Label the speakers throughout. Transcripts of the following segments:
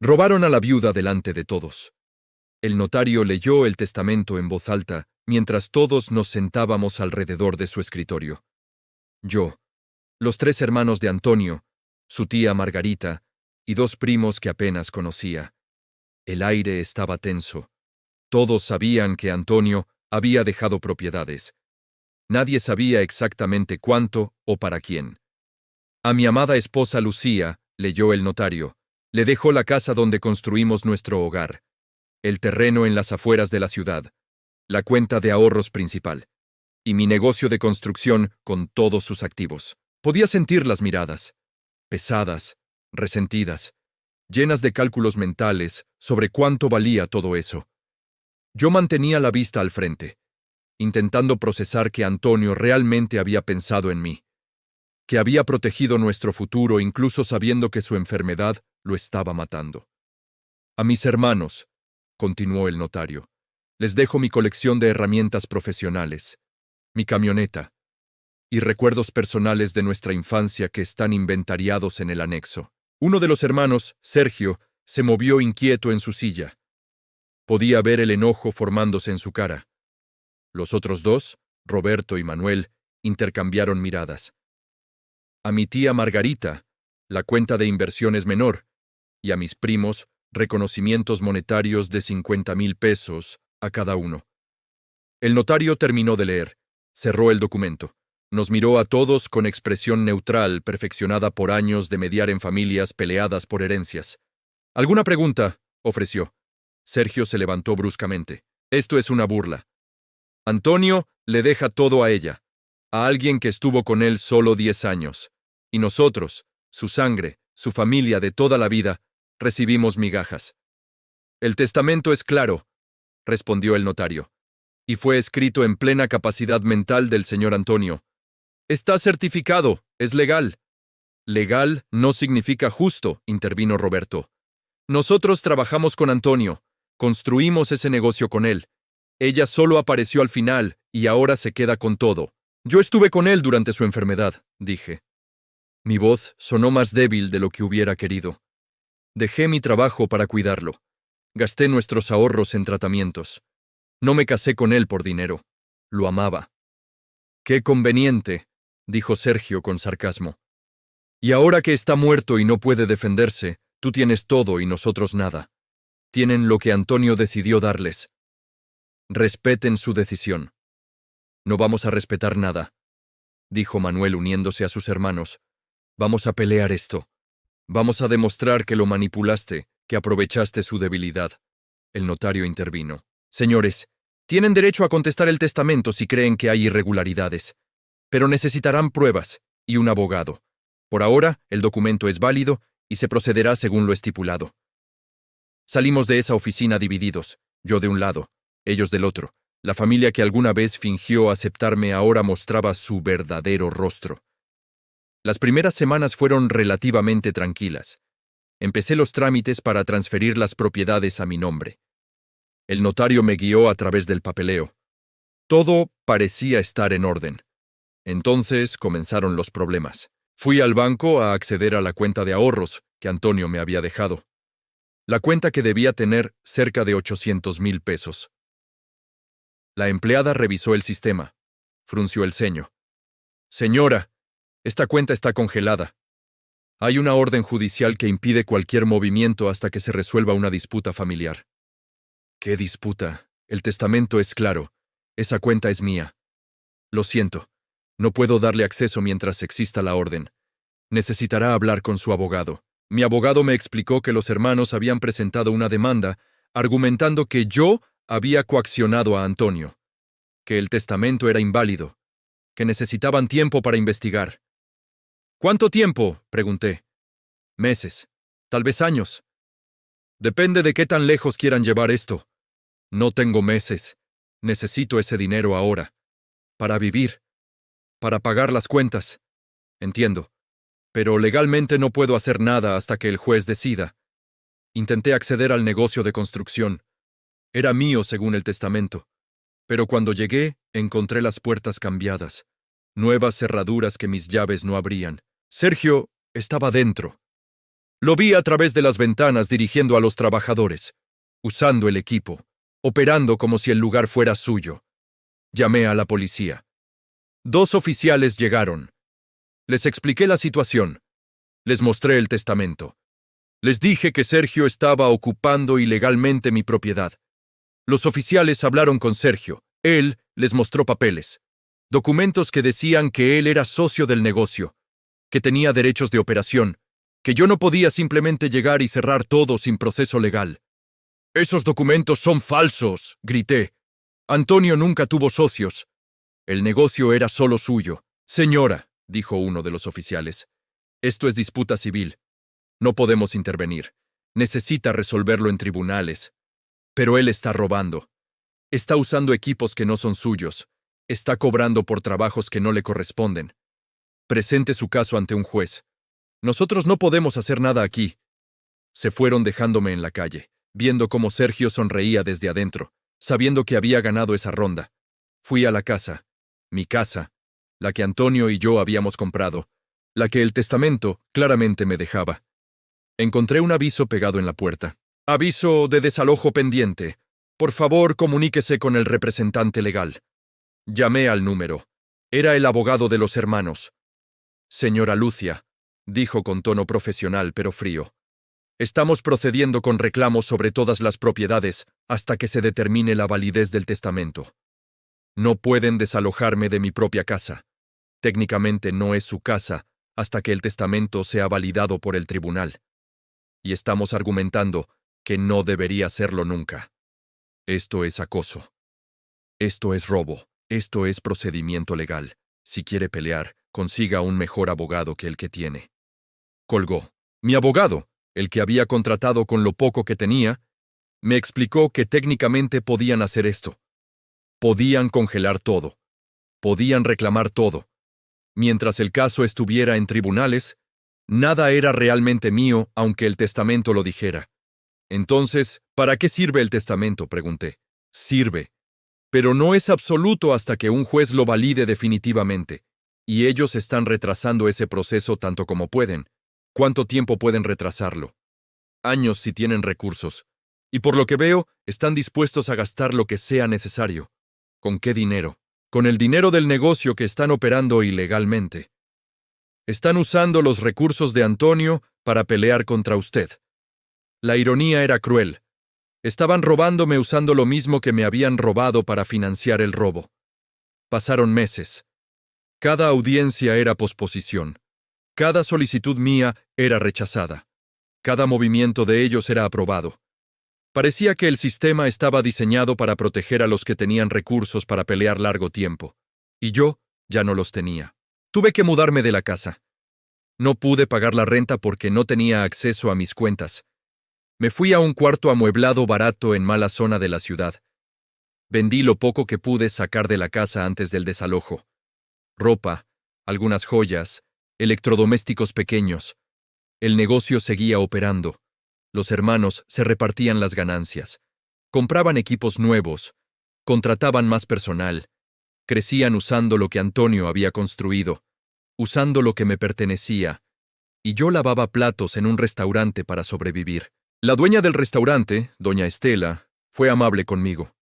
Speaker 1: Robaron a la viuda delante de todos. El notario leyó el testamento en voz alta mientras todos nos sentábamos alrededor de su escritorio. Yo, los 3 hermanos de Antonio, su tía Margarita y 2 primos que apenas conocía. El aire estaba tenso. Todos sabían que Antonio había dejado propiedades. Nadie sabía exactamente cuánto o para quién. A mi amada esposa Lucía, leyó el notario, le dejó la casa donde construimos nuestro hogar, el terreno en las afueras de la ciudad, la cuenta de ahorros principal, y mi negocio de construcción con todos sus activos. Podía sentir las miradas, pesadas, resentidas, llenas de cálculos mentales sobre cuánto valía todo eso. Yo mantenía la vista al frente, intentando procesar que Antonio realmente había pensado en mí, que había protegido nuestro futuro incluso sabiendo que su enfermedad lo estaba matando. A mis hermanos, continuó el notario, les dejo mi colección de herramientas profesionales, mi camioneta y recuerdos personales de nuestra infancia que están inventariados en el anexo. Uno de los hermanos, Sergio, se movió inquieto en su silla. Podía ver el enojo formándose en su cara. Los otros 2, Roberto y Manuel, intercambiaron miradas. A mi tía Margarita, la cuenta de inversión es menor, y a mis primos, reconocimientos monetarios de 50,000 pesos a cada uno. El notario terminó de leer, cerró el documento. Nos miró a todos con expresión neutral perfeccionada por años de mediar en familias peleadas por herencias. ¿Alguna pregunta?, ofreció. Sergio se levantó bruscamente. Esto es una burla. Antonio le deja todo a ella, a alguien que estuvo con él solo 10 años. Y nosotros, su sangre, su familia de toda la vida, recibimos migajas. El testamento es claro, respondió el notario, y fue escrito en plena capacidad mental del señor Antonio. Está certificado, es legal. Legal no significa justo, intervino Roberto. Nosotros trabajamos con Antonio, construimos ese negocio con él. Ella solo apareció al final y ahora se queda con todo. Yo estuve con él durante su enfermedad, dije. Mi voz sonó más débil de lo que hubiera querido. Dejé mi trabajo para cuidarlo. Gasté nuestros ahorros en tratamientos. No me casé con él por dinero. Lo amaba. Qué conveniente, dijo Sergio con sarcasmo. Y ahora que está muerto y no puede defenderse, tú tienes todo y nosotros nada. Tienen lo que Antonio decidió darles. Respeten su decisión. No vamos a respetar nada, dijo Manuel uniéndose a sus hermanos. Vamos a pelear esto. Vamos a demostrar que lo manipulaste, que aprovechaste su debilidad. El notario intervino. Señores, tienen derecho a contestar el testamento si creen que hay irregularidades, pero necesitarán pruebas y un abogado. Por ahora, el documento es válido y se procederá según lo estipulado. Salimos de esa oficina divididos, yo de un lado, ellos del otro. La familia que alguna vez fingió aceptarme ahora mostraba su verdadero rostro. Las primeras semanas fueron relativamente tranquilas. Empecé los trámites para transferir las propiedades a mi nombre. El notario me guió a través del papeleo. Todo parecía estar en orden. Entonces comenzaron los problemas. Fui al banco a acceder a la cuenta de ahorros que Antonio me había dejado. La cuenta que debía tener cerca de 800,000 pesos. La empleada revisó el sistema. Frunció el ceño. Señora, esta cuenta está congelada. Hay una orden judicial que impide cualquier movimiento hasta que se resuelva una disputa familiar. ¿Qué disputa? El testamento es claro. Esa cuenta es mía. Lo siento. No puedo darle acceso mientras exista la orden. Necesitará hablar con su abogado. Mi abogado me explicó que los hermanos habían presentado una demanda argumentando que yo había coaccionado a Antonio, que el testamento era inválido, que necesitaban tiempo para investigar. ¿Cuánto tiempo?, pregunté. Meses, tal vez años. Depende de qué tan lejos quieran llevar esto. No tengo meses. Necesito ese dinero ahora. Para vivir. Para pagar las cuentas. Entiendo. Pero legalmente no puedo hacer nada hasta que el juez decida. Intenté acceder al negocio de construcción. Era mío según el testamento. Pero cuando llegué, encontré las puertas cambiadas. Nuevas cerraduras que mis llaves no abrían. Sergio estaba dentro. Lo vi a través de las ventanas dirigiendo a los trabajadores, usando el equipo, operando como si el lugar fuera suyo. Llamé a la policía. 2 oficiales llegaron. Les expliqué la situación. Les mostré el testamento. Les dije que Sergio estaba ocupando ilegalmente mi propiedad. Los oficiales hablaron con Sergio. Él les mostró papeles. Documentos que decían que él era socio del negocio, que tenía derechos de operación, que yo no podía simplemente llegar y cerrar todo sin proceso legal. «Esos documentos son falsos», grité. «Antonio nunca tuvo socios. El negocio era solo suyo». «Señora», dijo uno de los oficiales, «esto es disputa civil. No podemos intervenir. Necesita resolverlo en tribunales. Pero él está robando. Está usando equipos que no son suyos. Está cobrando por trabajos que no le corresponden. Presente su caso ante un juez. Nosotros no podemos hacer nada aquí». Se fueron dejándome en la calle, viendo cómo Sergio sonreía desde adentro, sabiendo que había ganado esa ronda. Fui a la casa, mi casa, la que Antonio y yo habíamos comprado, la que el testamento claramente me dejaba. Encontré un aviso pegado en la puerta. «Aviso de desalojo pendiente. Por favor, comuníquese con el representante legal». Llamé al número. Era el abogado de los hermanos. «Señora Lucia», dijo con tono profesional pero frío, «estamos procediendo con reclamos sobre todas las propiedades hasta que se determine la validez del testamento. No pueden desalojarme de mi propia casa. Técnicamente no es su casa hasta que el testamento sea validado por el tribunal. Y estamos argumentando que no debería serlo nunca. Esto es acoso. Esto es robo. Esto es procedimiento legal. Si quiere pelear, consiga un mejor abogado que el que tiene». Colgó. Mi abogado, el que había contratado con lo poco que tenía, me explicó que técnicamente podían hacer esto. Podían congelar todo. Podían reclamar todo. Mientras el caso estuviera en tribunales, nada era realmente mío, aunque el testamento lo dijera. Entonces, ¿para qué sirve el testamento?, pregunté. Sirve. Pero no es absoluto hasta que un juez lo valide definitivamente. Y ellos están retrasando ese proceso tanto como pueden. ¿Cuánto tiempo pueden retrasarlo? Años si tienen recursos. Y por lo que veo, están dispuestos a gastar lo que sea necesario. ¿Con qué dinero? Con el dinero del negocio que están operando ilegalmente. Están usando los recursos de Antonio para pelear contra usted. La ironía era cruel. Estaban robándome usando lo mismo que me habían robado para financiar el robo. Pasaron meses. Cada audiencia era posposición. Cada solicitud mía era rechazada. Cada movimiento de ellos era aprobado. Parecía que el sistema estaba diseñado para proteger a los que tenían recursos para pelear largo tiempo. Y yo ya no los tenía. Tuve que mudarme de la casa. No pude pagar la renta porque no tenía acceso a mis cuentas. Me fui a un cuarto amueblado barato en mala zona de la ciudad. Vendí lo poco que pude sacar de la casa antes del desalojo. Ropa, algunas joyas, electrodomésticos pequeños. El negocio seguía operando. Los hermanos se repartían las ganancias. Compraban equipos nuevos, contrataban más personal, crecían usando lo que Antonio había construido, usando lo que me pertenecía, y yo lavaba platos en un restaurante para sobrevivir. La dueña del restaurante, doña Estela, fue amable conmigo.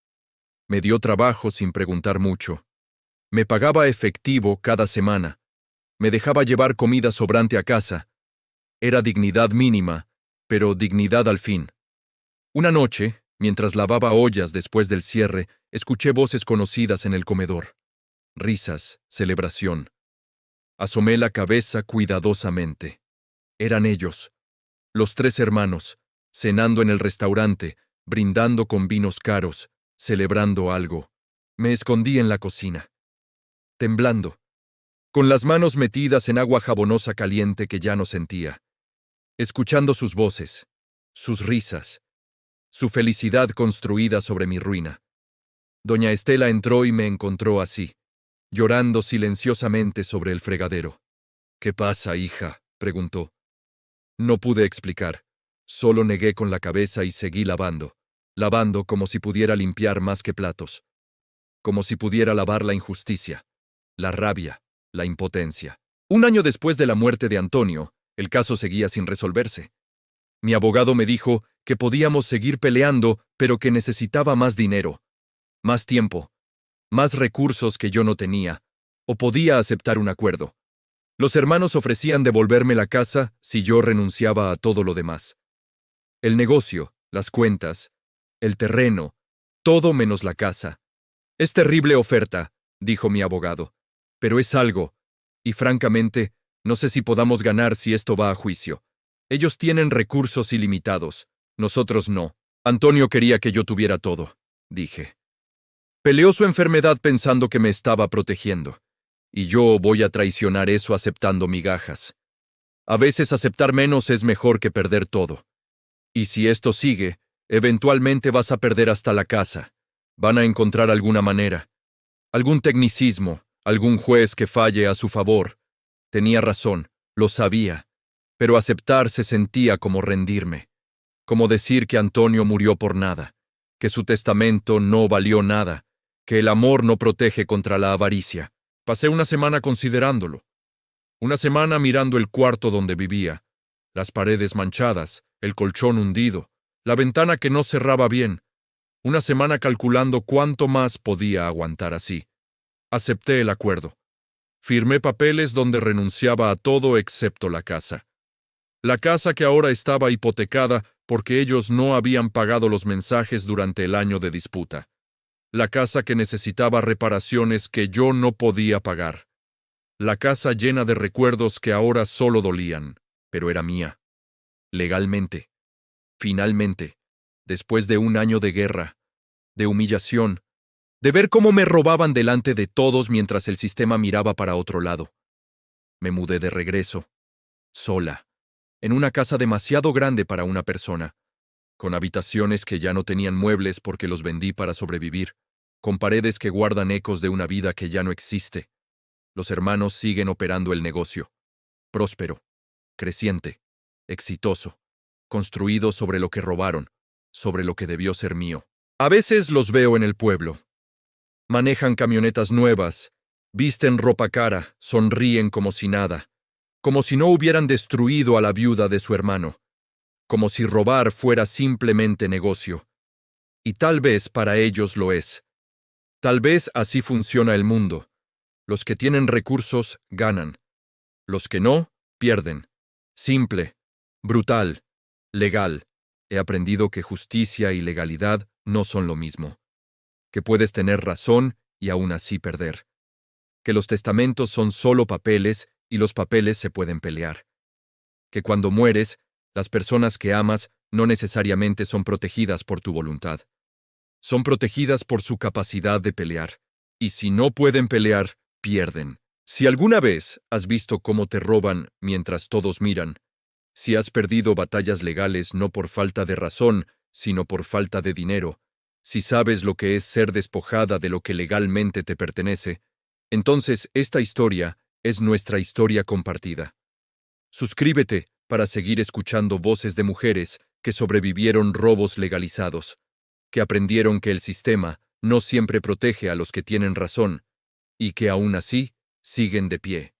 Speaker 1: Me dio trabajo sin preguntar mucho. Me pagaba efectivo cada semana. Me dejaba llevar comida sobrante a casa. Era dignidad mínima, pero dignidad al fin. Una noche, mientras lavaba ollas después del cierre, escuché voces conocidas en el comedor. Risas, celebración. Asomé la cabeza cuidadosamente. Eran ellos, los 3 hermanos, cenando en el restaurante, brindando con vinos caros, celebrando algo. Me escondí en la cocina, temblando, con las manos metidas en agua jabonosa caliente que ya no sentía, escuchando sus voces, sus risas, su felicidad construida sobre mi ruina. Doña Estela entró y me encontró así, llorando silenciosamente sobre el fregadero. «¿Qué pasa, hija?», preguntó. No pude explicar. Solo negué con la cabeza y seguí lavando como si pudiera limpiar más que platos, como si pudiera lavar la injusticia, la rabia, la impotencia. Un año después de la muerte de Antonio, el caso seguía sin resolverse. Mi abogado me dijo que podíamos seguir peleando, pero que necesitaba más dinero, más tiempo, más recursos que yo no tenía, o podía aceptar un acuerdo. Los hermanos ofrecían devolverme la casa si yo renunciaba a todo lo demás. El negocio, las cuentas, el terreno, todo menos la casa. Es terrible oferta, dijo mi abogado, pero es algo, y francamente, no sé si podamos ganar si esto va a juicio. Ellos tienen recursos ilimitados, nosotros no. Antonio quería que yo tuviera todo, dije. Peleó su enfermedad pensando que me estaba protegiendo, y yo voy a traicionar eso aceptando migajas. A veces aceptar menos es mejor que perder todo. Y si esto sigue, eventualmente vas a perder hasta la casa. Van a encontrar alguna manera. Algún tecnicismo, algún juez que falle a su favor. Tenía razón, lo sabía, pero aceptar se sentía como rendirme, como decir que Antonio murió por nada, que su testamento no valió nada, que el amor no protege contra la avaricia. Pasé una semana considerándolo. Una semana mirando el cuarto donde vivía, las paredes manchadas, el colchón hundido, la ventana que no cerraba bien. Una semana calculando cuánto más podía aguantar así. Acepté el acuerdo. Firmé papeles donde renunciaba a todo excepto la casa. La casa que ahora estaba hipotecada porque ellos no habían pagado los mensajes durante el año de disputa. La casa que necesitaba reparaciones que yo no podía pagar. La casa llena de recuerdos que ahora solo dolían, pero era mía. Legalmente. Finalmente. Después de un año de guerra, de humillación, de ver cómo me robaban delante de todos mientras el sistema miraba para otro lado. Me mudé de regreso, sola, en una casa demasiado grande para una persona, con habitaciones que ya no tenían muebles porque los vendí para sobrevivir, con paredes que guardan ecos de una vida que ya no existe. Los hermanos siguen operando el negocio. Próspero, creciente, exitoso, construido sobre lo que robaron, sobre lo que debió ser mío. A veces los veo en el pueblo. Manejan camionetas nuevas, visten ropa cara, sonríen como si nada, como si no hubieran destruido a la viuda de su hermano, como si robar fuera simplemente negocio. Y tal vez para ellos lo es. Tal vez así funciona el mundo. Los que tienen recursos ganan. Los que no, pierden. Simple, brutal, legal. He aprendido que justicia y legalidad no son lo mismo. Que puedes tener razón y aún así perder. Que los testamentos son solo papeles y los papeles se pueden pelear. Que cuando mueres, las personas que amas no necesariamente son protegidas por tu voluntad. Son protegidas por su capacidad de pelear. Y si no pueden pelear, pierden. Si alguna vez has visto cómo te roban mientras todos miran, si has perdido batallas legales no por falta de razón, sino por falta de dinero, si sabes lo que es ser despojada de lo que legalmente te pertenece, entonces esta historia es nuestra historia compartida. Suscríbete para seguir escuchando voces de mujeres que sobrevivieron robos legalizados, que aprendieron que el sistema no siempre protege a los que tienen razón, y que aún así siguen de pie.